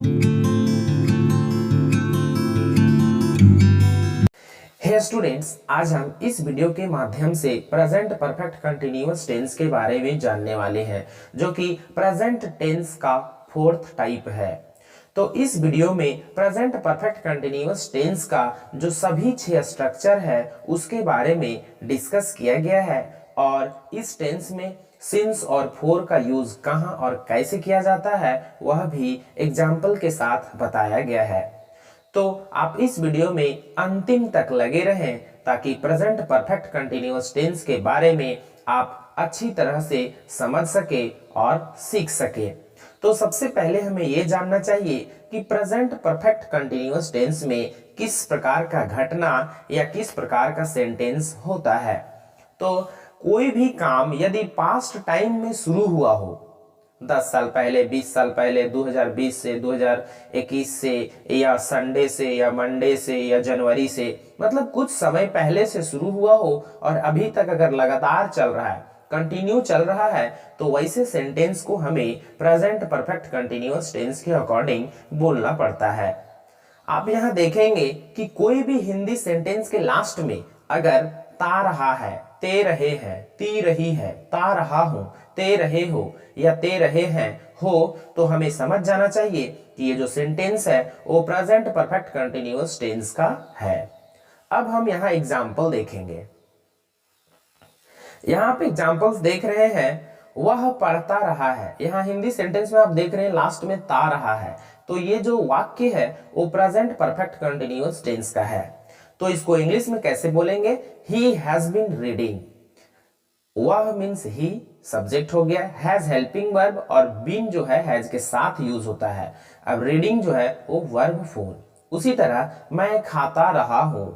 हे students, आज हम इस वीडियो के माध्यम से प्रेजेंट परफेक्ट कंटिन्यूअस टेंस के बारे में जानने वाले हैं, जो कि प्रेजेंट टेंस का फोर्थ टाइप है। तो इस वीडियो में प्रेजेंट परफेक्ट कंटिन्यूअस टेंस का जो सभी 6 स्ट्रक्चर है उसके बारे में डिस्कस किया गया है और इस टेंस में सिंस और फोर का यूज कहां और कैसे किया जाता है वह भी एग्जाम्पल के साथ बताया गया है। तो आप इस वीडियो में अंतिम तक लगे रहें ताकि प्रेजेंट परफेक्ट कंटिन्यूअस टेंस के बारे में आप अच्छी तरह से समझ सके और सीख सके। तो सबसे पहले हमें यह जानना चाहिए कि प्रेजेंट परफेक्ट कंटिन्यूअस टेंस में किस प्रकार का घटना या किस प्रकार का सेंटेंस होता है। तो कोई भी काम यदि पास्ट टाइम में शुरू हुआ हो, 10 साल पहले, 20 साल पहले, 2020 से, 2021 से, या संडे से, या मंडे से, या जनवरी से, मतलब कुछ समय पहले से शुरू हुआ हो और अभी तक अगर लगातार चल रहा है, कंटिन्यू चल रहा है, तो वैसे सेंटेंस को हमें प्रेजेंट परफेक्ट कंटिन्यूअस टेंस के अकॉर्डिंग बोलना पड़ता है। आप यहां देखेंगे कि कोई भी हिंदी सेंटेंस के लास्ट में अगर ता रहा है, ते रहे हैं, ती रही है, ता रहा हूं, ते रहे हो या ते रहे हैं हो, तो हमें समझ जाना चाहिए कि ये जो सेंटेंस है वो प्रेजेंट परफेक्ट कंटिन्यूअस टेंस का है। अब हम यहां एग्जाम्पल देखेंगे। यहां पे एग्जाम्पल्स देख रहे हैं, वह पढ़ता रहा है। यहां हिंदी सेंटेंस में आप देख रहे हैं लास्ट में ता रहा है, तो ये जो वाक्य है वो प्रेजेंट परफेक्ट कंटिन्यूअस टेंस का है। तो इसको इंग्लिश में कैसे बोलेंगे? He has been reading. वह मीन्स ही सब्जेक्ट हो गया, हैज हेल्पिंग वर्ब, और बीन जो है हैज के साथ यूज होता है। अब रीडिंग जो है वो वर्ब फॉर्म। उसी तरह मैं खाता रहा हूं,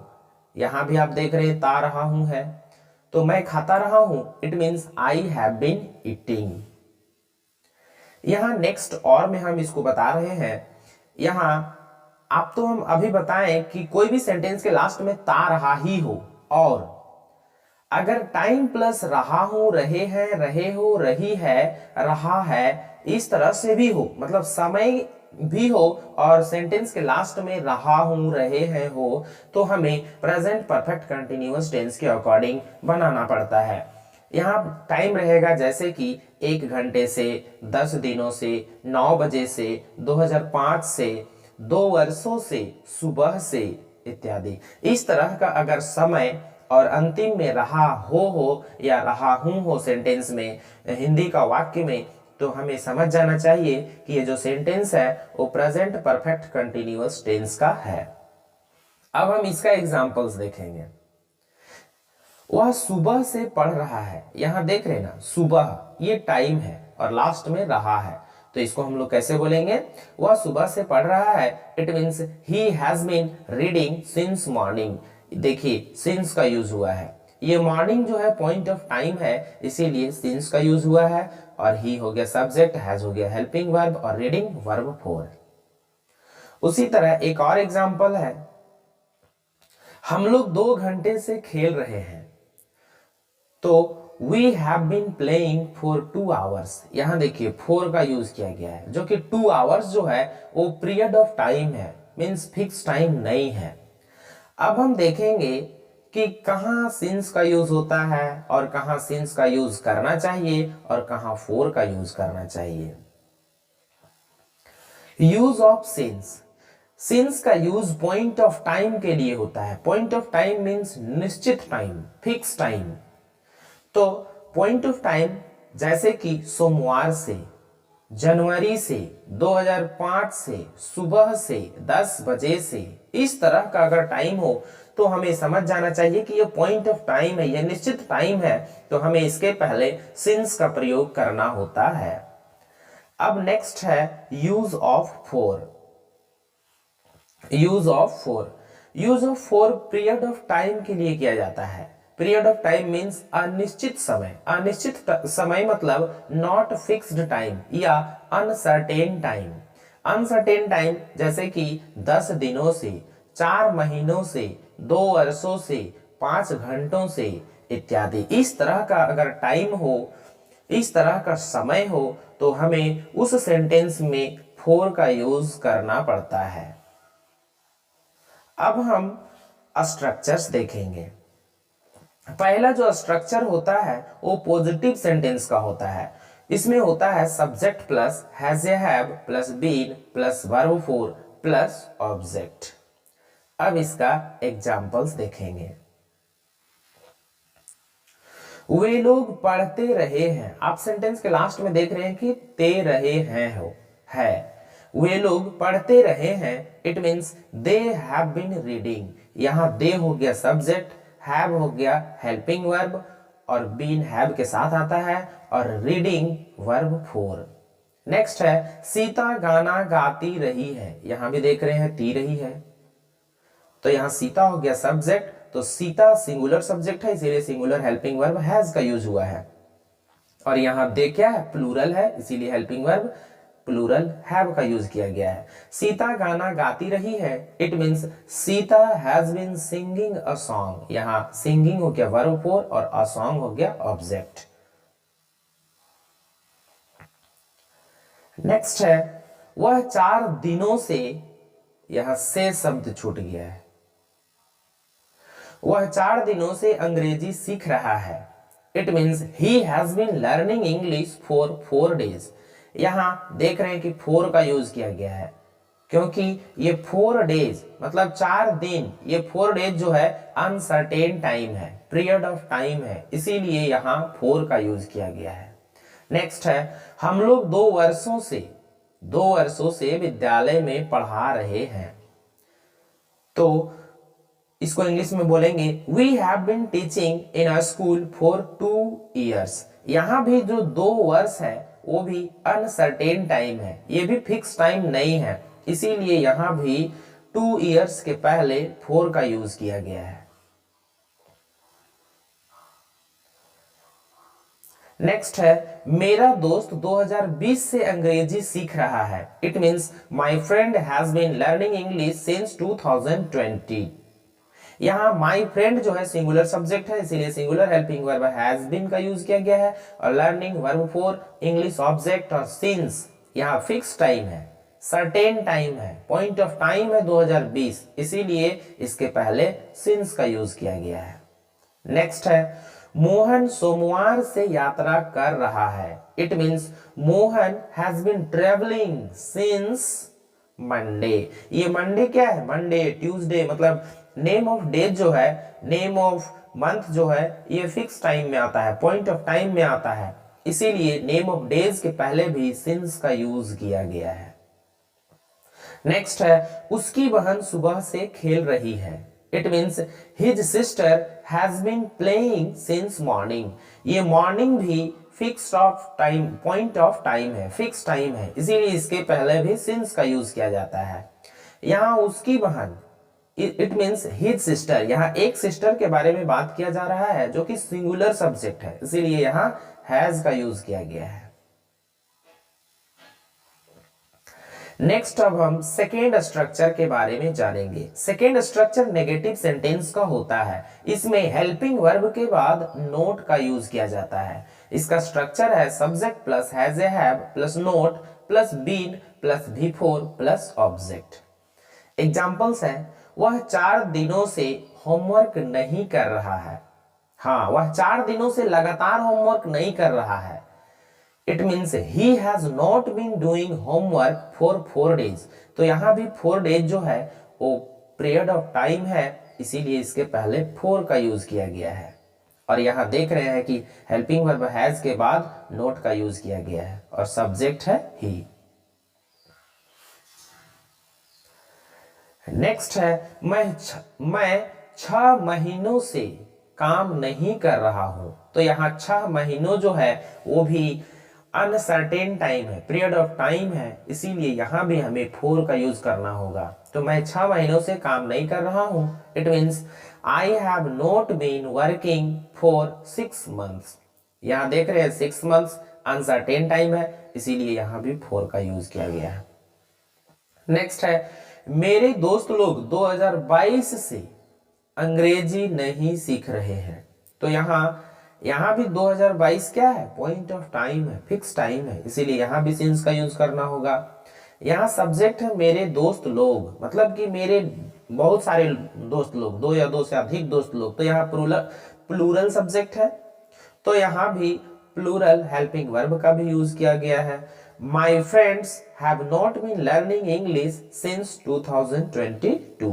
यहां भी आप देख रहे हैं ता रहा हूं है, तो मैं खाता रहा हूं, it means I have been eating. यहां नेक्स्ट और में हम इसको बता रहे हैं, यहां आप तो हम अभी बताएं कि कोई भी सेंटेंस के लास्ट में ता रहा ही हो, और अगर टाइम प्लस रहा हूं, रहे हैं, रहे हो, रही है, रहा है, इस तरह से भी हो, मतलब समय भी हो और सेंटेंस के लास्ट में रहा हूं, रहे हैं हो, तो हमें प्रेजेंट परफेक्ट कंटिन्यूअस टेंस के अकॉर्डिंग बनाना पड़ता है। यहाँ टाइम रहेगा जैसे कि 1 घंटे से, 10 दिनों से, 9 बजे से, 2005 से, 2 वर्षों से, सुबह से, इत्यादि। इस तरह का अगर समय और अंतिम में रहा हो या रहा हूं हो सेंटेंस में, हिंदी का वाक्य में, तो हमें समझ जाना चाहिए कि ये जो सेंटेंस है वो प्रेजेंट परफेक्ट कंटिन्यूअस टेंस का है। अब हम इसका एग्जांपल्स देखेंगे। वह सुबह से पढ़ रहा है, यहां देख रहे ना, सुबह ये टाइम है और लास्ट में रहा है, तो इसको हम लोग कैसे बोलेंगे? वह सुबह से पढ़ रहा है, it means he has been reading since morning. देखिए सिंस का यूज हुआ है, ये मॉर्निंग जो है पॉइंट ऑफ टाइम है, इसीलिए सिंस का यूज हुआ है, और ही हो गया सब्जेक्ट, हैज हो गया हेल्पिंग वर्ब, और रीडिंग वर्ब फॉर। उसी तरह एक और एग्जांपल है, हम लोग 2 घंटे से खेल रहे हैं, तो we have been playing for 2 hours. यहां देखिए 4 का यूज किया गया है, जो कि 2 आवर्स जो है वो पीरियड ऑफ टाइम है, मीन्स फिक्स टाइम नहीं है। अब हम देखेंगे कि कहां सिंस का यूज होता है और कहां सिंस का यूज करना चाहिए और कहां फोर का यूज करना चाहिए। यूज ऑफ सिंस, सिंस का यूज पॉइंट ऑफ टाइम के लिए होता है। पॉइंट ऑफ टाइम मीन्स निश्चित टाइम, फिक्स टाइम। तो पॉइंट ऑफ टाइम जैसे कि सोमवार से, जनवरी से, 2005 से, सुबह से, 10 बजे से, इस तरह का अगर टाइम हो तो हमें समझ जाना चाहिए कि ये पॉइंट ऑफ टाइम है, ये निश्चित टाइम है, तो हमें इसके पहले सिंस का प्रयोग करना होता है। अब नेक्स्ट है use of four. Use of four, use of four period of time के लिए किया जाता है। पीरियड ऑफ टाइम मीन्स अनिश्चित समय। अनिश्चित समय मतलब नॉट फिक्स्ड टाइम या अनसर्टेन टाइम। अनसर्टेन टाइम जैसे कि 10 दिनों से, 4 महीनों से, 2 वर्षों से, 5 घंटों से, इत्यादि। इस तरह का अगर टाइम हो, इस तरह का समय हो, तो हमें उस सेंटेंस में फोर का यूज करना पड़ता है। अब हम स्ट्रक्चर्स देखेंगे। पहला जो स्ट्रक्चर होता है वो पॉजिटिव सेंटेंस का होता है। इसमें होता है सब्जेक्ट प्लस हैज ए have plus been plus verb four plus object. अब इसका एग्जाम्पल्स देखेंगे। वे लोग पढ़ते रहे हैं, आप सेंटेंस के लास्ट में देख रहे हैं कि ते रहे हैं हो है। वे लोग पढ़ते रहे हैं, it means they have been reading. यहां दे हो गया सब्जेक्ट, हैव हो गया हेल्पिंग वर्ब और बीन हैव के साथ आता है और रीडिंग वर्ब फोर। नेक्स्ट है सीता गाना गाती रही है, यहां भी देख रहे हैं ती रही है, तो यहां सीता हो गया सब्जेक्ट, तो सीता सिंगुलर सब्जेक्ट है इसीलिए सिंगुलर हेल्पिंग वर्ब हैज का यूज हुआ है। और यहां दे क्या है, प्लूरल है इसीलिए हेल्पिंग वर्ब प्लूरल हैव का यूज किया गया है। सीता गाना गाती रही है, it means Sita has been singing a song. यहां सिंगिंग हो गया वर्ब फोर और अ सॉन्ग हो गया ऑब्जेक्ट। नेक्स्ट है वह 4 दिनों से, यहां से शब्द छूट गया है, वह 4 दिनों से अंग्रेजी सीख रहा है, it means he has been learning English for 4 days. यहां देख रहे हैं कि 4 का यूज किया गया है क्योंकि ये 4 डेज मतलब 4 दिन, ये 4 डेज जो है अनसर्टेन टाइम है, पीरियड ऑफ टाइम है, इसीलिए यहां 4 का यूज किया गया है। नेक्स्ट है हम लोग 2 वर्षों से विद्यालय में पढ़ा रहे हैं, तो इसको इंग्लिश में बोलेंगे we have been teaching in a school for 2 years। यहां भी जो 2 वर्ष है वो भी अनसर्टेन टाइम है, ये भी फिक्स टाइम नहीं है, इसीलिए यहां भी 2 years के पहले 4 का यूज किया गया है। नेक्स्ट है मेरा दोस्त 2020 से अंग्रेजी सीख रहा है, it means my friend has been learning English since 2020। यहां माय फ्रेंड जो है सिंगुलर सब्जेक्ट है इसीलिए singular helping verb has been का यूज किया गया है और learning verb four, English object और सिंस यहां फिक्स टाइम है, सर्टेन टाइम है, पॉइंट ऑफ टाइम है 2020, इसीलिए इसके पहले सिंस का यूज किया गया है। नेक्स्ट है मोहन सोमवार से यात्रा कर रहा है, it means Mohan has been travelling since Monday. ये मंडे क्या है, मंडे ट्यूसडे, मतलब नेम ऑफ डे जो है, नेम ऑफ मंथ जो है ये फिक्स टाइम में आता है, पॉइंट ऑफ टाइम में आता है, इसीलिए नेम ऑफ डेज के पहले भी सिंस का यूज किया गया है। नेक्स्ट है उसकी बहन सुबह से खेल रही है, it means his sister has been playing since morning. ये मॉर्निंग भी fix of time, point of time है, फिक्स टाइम है, इसीलिए इसके पहले भी सिंस का यूज किया जाता है। यहां उसकी बहन इट मींस हिज सिस्टर, यहां एक सिस्टर के बारे में बात किया जा रहा है जो कि सिंगुलर सब्जेक्ट है, इसीलिए यहां हैज का यूज किया गया है। नेक्स्ट अब हम सेकेंड स्ट्रक्चर के बारे में जानेंगे। सेकेंड स्ट्रक्चर नेगेटिव सेंटेंस का होता है, इसमें हेल्पिंग वर्ब के बाद नोट का यूज किया जाता है। इसका स्ट्रक्चर है सब्जेक्ट प्लस हैज ए have plus not plus been plus V four plus object. Examples हैं वह 4 दिनों से होमवर्क नहीं कर रहा है, हाँ वह 4 दिनों से लगातार होमवर्क नहीं कर रहा है, it means he has not been doing homework for 4 days। तो यहां भी 4 days जो है वो पीरियड ऑफ टाइम है, इसीलिए इसके पहले 4 का यूज किया गया है। और यहां देख रहे हैं कि हेल्पिंग वर्ब हैज के बाद नोट का यूज किया गया है और सब्जेक्ट है ही। नेक्स्ट है मैं 6 महीनों से काम नहीं कर रहा हूं, तो यहां 6 महीनों जो है वो भी अनसर्टेन टाइम है, पीरियड ऑफ टाइम है, इसीलिए यहां भी हमें 4 का यूज करना होगा। तो मैं 6 महीनों से काम नहीं कर रहा हूं, it means I have not been working for 6 months। यहां देख रहे हैं 6 months अनसर्टेन टाइम है, इसीलिए यहां भी 4 का यूज किया गया है। नेक्स्ट है मेरे दोस्त लोग 2022 से अंग्रेजी नहीं सीख रहे हैं, तो यहां भी 2022 क्या है, पॉइंट ऑफ टाइम है, फिक्स टाइम है, इसीलिए यहां भी सिंस का यूज करना होगा। यहाँ सब्जेक्ट है मेरे दोस्त लोग, मतलब कि मेरे बहुत सारे दोस्त लोग, दो या दो से अधिक दोस्त लोग, तो यहाँ प्लूरल सब्जेक्ट है, तो यहाँ भी प्लूरल हेल्पिंग वर्ब का भी यूज किया गया है। My friends have not been learning English since 2022,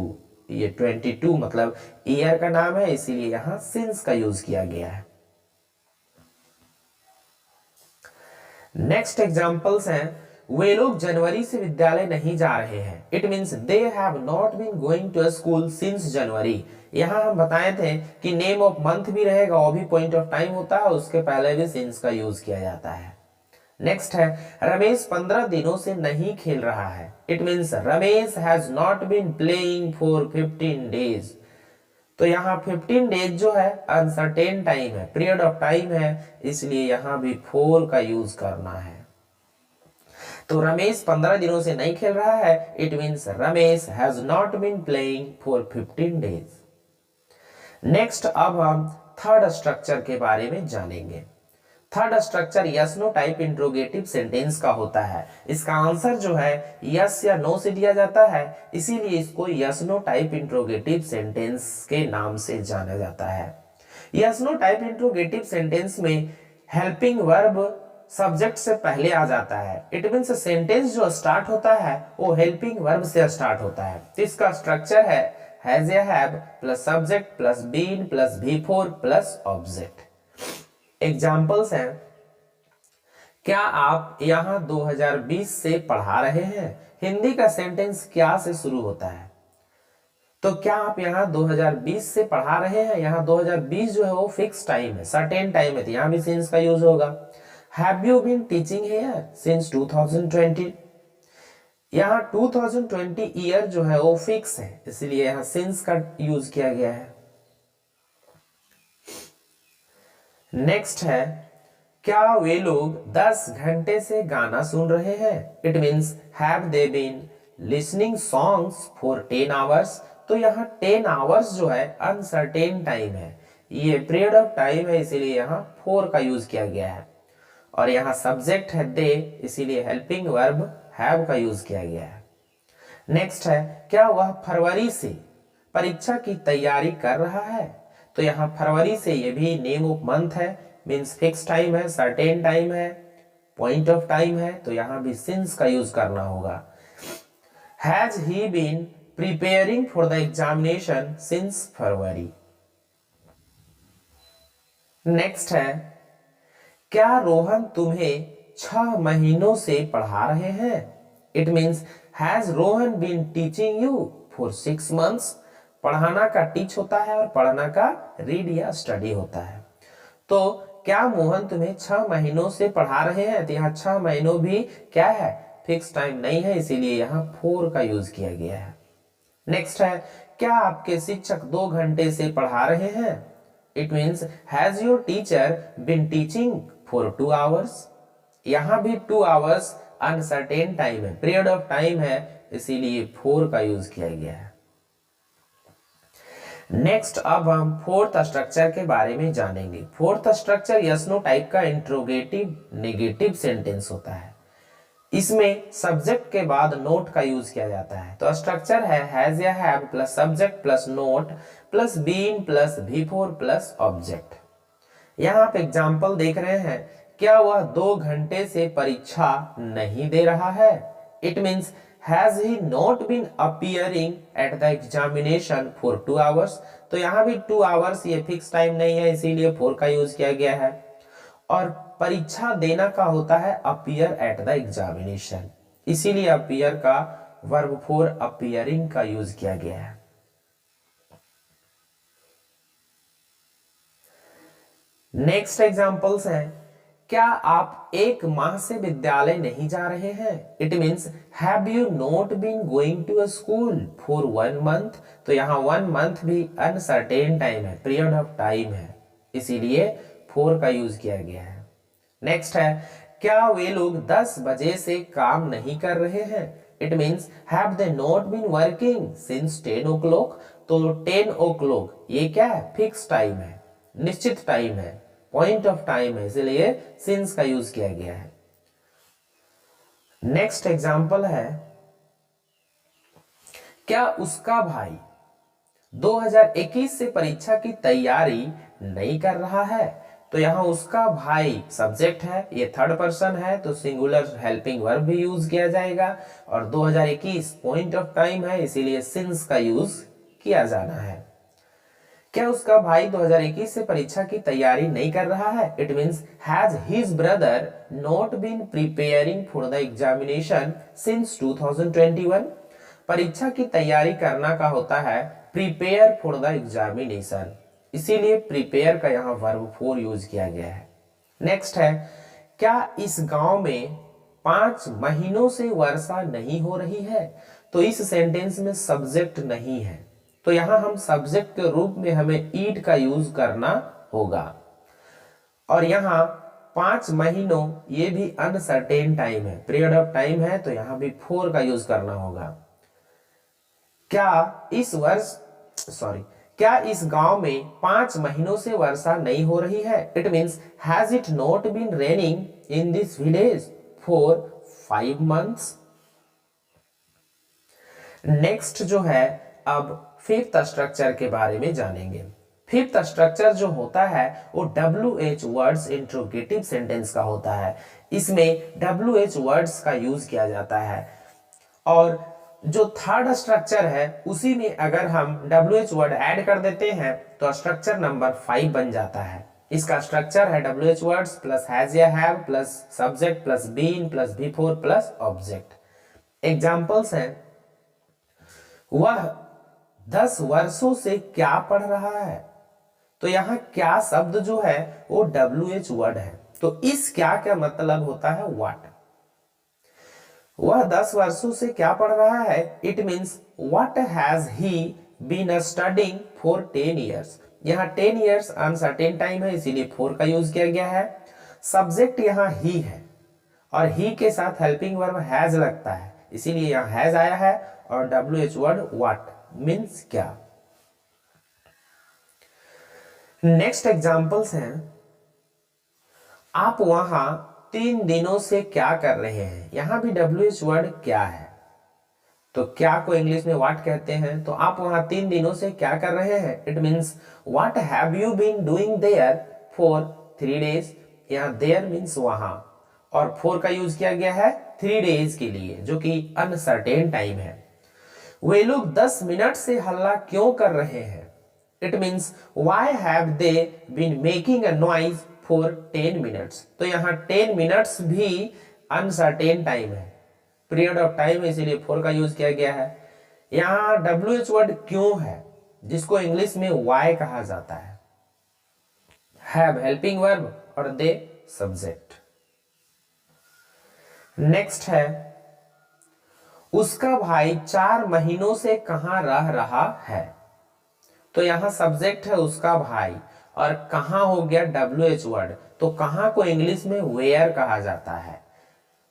ये 22 मतलब ईयर का नाम है, इसीलिए यहाँ सिंस का यूज किया गया है। नेक्स्ट एग्जांपल्स हैं, वे लोग जनवरी से विद्यालय नहीं जा रहे हैं। It means they have not been going to school since January. यहां हम बताए थे कि नेम ऑफ मंथ भी रहेगा, वो भी पॉइंट ऑफ टाइम होता है, उसके पहले भी सिंस का यूज किया जाता है। नेक्स्ट है, रमेश 15 दिनों से नहीं खेल रहा है। It means Ramesh has not been playing for 15 days. तो यहाँ 15 डेज जो है अनसर्टेन टाइम है, पीरियड ऑफ टाइम है, इसलिए यहाँ भी फोर का यूज करना है। तो रमेश 15 दिनों से नहीं खेल रहा है, it means Ramesh has not been playing for 15 days. Next अब हम थर्ड स्ट्रक्चर के बारे में जानेंगे। Third structure yes no type interrogative sentence का होता है। इसका आंसर जो है यस या नो से दिया जाता है, इसीलिए इसको yes no type interrogative sentence के नाम से जाना जाता है। Yes no type interrogative sentence में हेल्पिंग वर्ब सब्जेक्ट से पहले आ जाता है। इट मीन्स सेंटेंस जो स्टार्ट होता है वो हेल्पिंग वर्ब से स्टार्ट होता है। तो इसका स्ट्रक्चर है हैज या have plus subject plus been plus भी4 प्लस ऑब्जेक्ट। एग्जाम्पल्स हैं, क्या आप यहाँ 2020 से पढ़ा रहे हैं? हिंदी का सेंटेंस क्या से शुरू होता है? तो क्या आप यहाँ 2020 से पढ़ा रहे हैं? यहाँ 2020 जो है वो फिक्स टाइम है, सर्टेन टाइम है, तो यहाँ भी सिंस का यूज होगा। Have you been teaching here since 2020? यहाँ 2020 ईयर जो है वो फिक्स है, इसलिए यहाँ सिंस का यूज किया गया है। नेक्स्ट है, क्या वे लोग 10 घंटे से गाना सुन रहे हैं? It means have they been listening songs for 10 hours. तो यहाँ 10 आवर्स जो है अनसर्टेन टाइम है, ये पीरियड ऑफ टाइम है, इसीलिए यहाँ फोर का यूज किया गया है। और यहाँ सब्जेक्ट है दे, इसीलिए हेल्पिंग वर्ब हैव का यूज किया गया है। नेक्स्ट है, क्या वह फरवरी से परीक्षा की तैयारी कर रहा है? तो यहाँ फरवरी से, ये भी नेम ऑफ मंथ है, मीन्स फिक्स टाइम है, सर्टेन टाइम है, पॉइंट ऑफ टाइम है, तो यहाँ भी सिंस का यूज करना होगा। Has he been preparing for the examination since February. Next है, क्या रोहन तुम्हें 6 महीनों से पढ़ा रहे हैं? It means has Rohan been teaching you for 6 months। पढ़ाना का टीच होता है और पढ़ना का रीड या स्टडी होता है। तो क्या मोहन तुम्हें 6 महीनों से पढ़ा रहे हैं? तो यहाँ 6 महीनों भी क्या है, फिक्स टाइम नहीं है, इसीलिए यहाँ फोर का यूज किया गया है। नेक्स्ट है, क्या आपके शिक्षक 2 घंटे से पढ़ा रहे हैं? It means has your teacher been teaching for 2 hours। यहाँ भी 2 hours अनसर्टेन टाइम है, पीरियड ऑफ टाइम है, इसीलिए फोर का यूज किया गया है। नेक्स्ट अब हम फोर्थ स्ट्रक्चर के बारे में जानेंगे। Fourth structure yes no type का इंट्रोगेटिव नेगेटिव सेंटेंस होता है। इसमें सब्जेक्ट के बाद नोट का यूज किया जाता है। तो स्ट्रक्चर है हैज या have plus subject plus not plus been plus भी4 प्लस ऑब्जेक्ट। यहाँ आप एग्जाम्पल देख रहे हैं, क्या वह 2 घंटे से परीक्षा नहीं दे रहा है? It means has he not been appearing at the examination for 2 hours। तो यहाँ भी 2 hours ये फिक्स टाइम नहीं है, इसीलिए फोर का यूज किया गया है। और परीक्षा देना का होता है अपीयर एट द एग्जामिनेशन, इसीलिए अपीयर का वर्ब फोर अपीयरिंग का यूज किया गया है। नेक्स्ट एग्जांपल्स हैं, क्या आप 1 माह से विद्यालय नहीं जा रहे हैं? It means have you not been going to school for 1 month। तो यहाँ 1 month भी अनसर्टेन टाइम है, पीरियड ऑफ टाइम है, इसीलिए फोर का यूज किया गया है। नेक्स्ट है, क्या वे लोग 10 बजे से काम नहीं कर रहे हैं? It means have they not been working since 10 o'clock। तो 10 o'clock ये क्या है, फिक्स टाइम है, निश्चित टाइम है, पॉइंट ऑफ टाइम है, इसलिए सिंस का यूज किया गया है। नेक्स्ट एग्जाम्पल है, क्या उसका भाई 2021 से परीक्षा की तैयारी नहीं कर रहा है? तो यहां उसका भाई सब्जेक्ट है, ये थर्ड पर्सन है, तो सिंगुलर हेल्पिंग वर्ब भी यूज किया जाएगा, और 2021 पॉइंट ऑफ टाइम है, इसीलिए सिंस का यूज किया जाना है। क्या उसका भाई 2021 से परीक्षा की तैयारी नहीं कर रहा है? It means has his brother not been preparing for the examination since 2021? परीक्षा की तैयारी करना का होता है प्रिपेयर फॉर द एग्जामिनेशन, इसीलिए प्रिपेयर का यहाँ वर्ब फोर यूज किया गया है। नेक्स्ट है, क्या इस गांव में 5 महीनों से वर्षा नहीं हो रही है? तो इस सेंटेंस में सब्जेक्ट नहीं है, तो यहां हम सब्जेक्ट के रूप में हमें ईट का यूज करना होगा, और यहां 5 महीनों ये भी अनसर्टेन टाइम है, पीरियड ऑफ टाइम है, तो यहां भी फोर का यूज करना होगा। क्या इस गांव में 5 महीनों से वर्षा नहीं हो रही है? It means has it not been raining in this village for 5 months? Next जो है, अब फिफ्थ स्ट्रक्चर के बारे में जानेंगे। फिफ्थ स्ट्रक्चर जो होता है वो WH वर्ड्स इंट्रोगेटिव सेंटेंस का होता है। इसमें WH वर्ड्स का यूज किया जाता है, और जो थर्ड स्ट्रक्चर है उसी में अगर हम WH वर्ड ऐड कर देते हैं तो स्ट्रक्चर नंबर 5 बन जाता है। इसका स्ट्रक्चर है WH वर्ड्स प्लस हैज या have plus subject plus been plus V four plus object. Examples हैं, वह 10 वर्षों से क्या पढ़ रहा है? तो यहाँ क्या शब्द जो है वो WH वर्ड है, तो इस क्या का मतलब होता है व्हाट। वह 10 वर्षों से क्या पढ़ रहा है? It means what has he been studying for 10 years. यहाँ 10 ईयर्स अनसर्टेन टाइम है, इसीलिए फॉर का यूज किया गया है। सब्जेक्ट यहाँ ही है, और ही के साथ हेल्पिंग वर्ब हैज लगता है, इसीलिए यहाँ हैज आया है, और WH वर्ड व्हाट मीन्स क्या। नेक्स्ट एग्जांपल्स हैं, आप वहां 3 दिनों से क्या कर रहे हैं? यहां भी WH वर्ड क्या है, तो क्या को इंग्लिश में व्हाट कहते हैं, तो आप वहां 3 दिनों से क्या कर रहे हैं? It means what have you been doing there for 3 days. यहाँ देयर मीन्स वहां, और फोर का यूज किया गया है 3 डेज के लिए, जो कि अनसर्टेन टाइम है। वे लोग 10 मिनट से हल्ला क्यों कर रहे हैं? It means why have they been making a noise for 10 minutes. तो यहाँ 10 मिनट्स भी अनसर्टेन टाइम है, पीरियड ऑफ टाइम है, इसीलिए फोर का यूज किया गया है। यहाँ WH वर्ड क्यों है, जिसको इंग्लिश में वाई कहा जाता है। हैव हेल्पिंग वर्ब और दे सब्जेक्ट। नेक्स्ट है, उसका भाई 4 महीनों से कहां रह रहा है? तो यहां सब्जेक्ट है उसका भाई, और कहां हो गया WH वर्ड, तो कहां को इंग्लिश में वेयर कहा जाता है।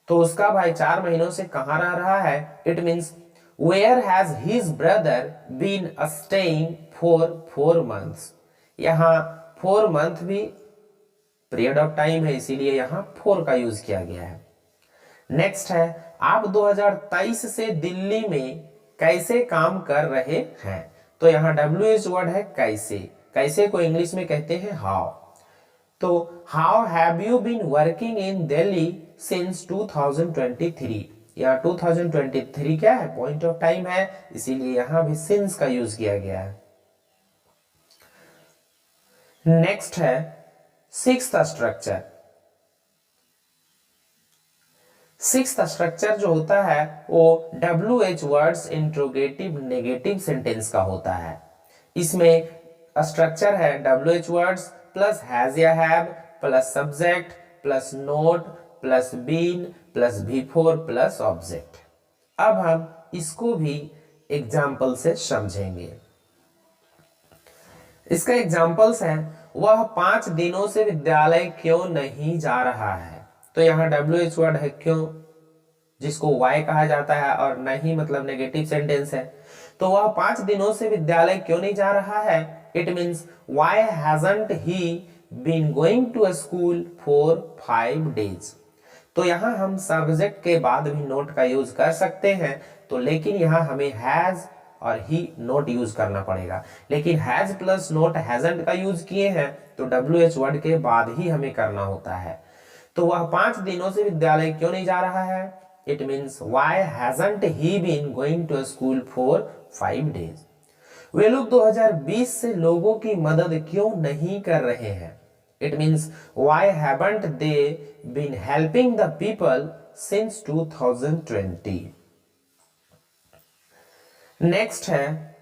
तो उसका भाई 4 महीनों से कहां रह रहा है? It means where has his brother been staying for 4 months. यहां 4 मंथ भी पीरियड ऑफ टाइम है, इसीलिए यहां 4 का यूज किया गया है। नेक्स्ट है, आप 2023 से दिल्ली में कैसे काम कर रहे हैं? तो यहां WH वर्ड है कैसे, कैसे को इंग्लिश में कहते हैं हाउ। तो how have you been working in Delhi since 2023। यहाँ 2023 क्या है? पॉइंट ऑफ टाइम है, इसीलिए यहां भी सिंस का यूज किया गया है। नेक्स्ट है सिक्स्थ स्ट्रक्चर। सिक्स्थ स्ट्रक्चर जो होता है वो WH words interrogative negative sentence का होता है। इसमें स्ट्रक्चर है WH वर्ड्स प्लस हैज या have plus subject plus not plus been plus V four plus object. अब हम इसको भी एग्जाम्पल से समझेंगे। इसका एग्जाम्पल्स है, वह 5 दिनों से विद्यालय क्यों नहीं जा रहा है? तो यहाँ WH वर्ड है क्यों, जिसको वाई कहा जाता है, और नहीं मतलब नेगेटिव सेंटेंस है। तो वह 5 दिनों से विद्यालय क्यों नहीं जा रहा है? It means why hasn't he been going to school for 5 days. तो यहाँ हम सब्जेक्ट के बाद भी नोट का यूज कर सकते हैं, तो लेकिन यहाँ हमें हैज और ही नोट यूज करना पड़ेगा। लेकिन हैज प्लस नोट हैजंट का यूज किए हैं तो WH वर्ड के बाद ही हमें करना होता है। तो वह 5 दिनों से विद्यालय क्यों नहीं जा रहा है? It means why hasn't he been going to school for 5 days। वे लोग 2020 से लोगों की मदद क्यों नहीं कर रहे हैं? It means why haven't they been helping the people since 2020। Next है,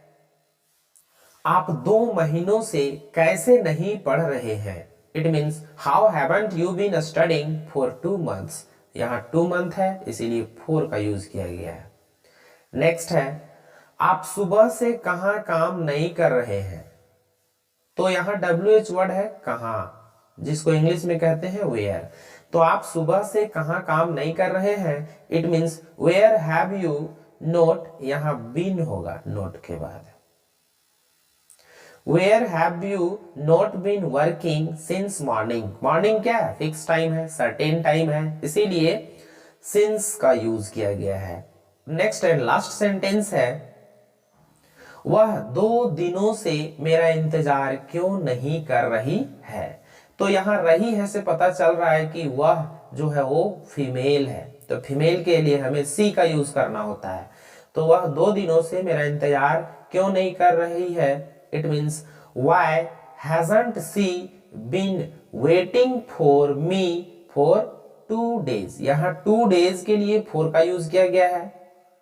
आप 2 महीनों से कैसे नहीं पढ़ रहे हैं? It means how haven't you been studying for 2 months। यहां 2 month है इसीलिए 4 का यूज किया गया है। नेक्स्ट है, आप सुबह से कहां काम नहीं कर रहे हैं? तो यहां WH वर्ड है कहां, जिसको इंग्लिश में कहते हैं वेयर। तो आप सुबह से कहां काम नहीं कर रहे हैं? It means where have you not, यहां बीन होगा नोट के बाद। Where have you not been working since morning. Morning क्या है? फिक्स टाइम है, सर्टेन टाइम है, इसीलिए सिंस का यूज किया गया है। नेक्स्ट एंड लास्ट सेंटेंस है, वह 2 दिनों से मेरा इंतजार क्यों नहीं कर रही है? तो यहां रही है से पता चल रहा है कि वह जो है वो फीमेल है, तो फीमेल के लिए हमें सी का यूज करना होता है। तो वह 2 दिनों से मेरा इंतजार क्यों नहीं कर रही है? It means why hasn't she been waiting for me for 2 days। यहां 2 days के लिए 4 का यूज किया गया है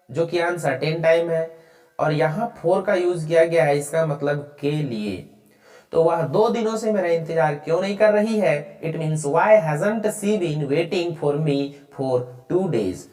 जो कि अनसर्टेन टाइम है, और यहां 4 का यूज किया गया है इसका मतलब के लिए। तो वह 2 दिनों से मेरा इंतजार क्यों नहीं कर रही है? It means why hasn't she been waiting for me for 2 days।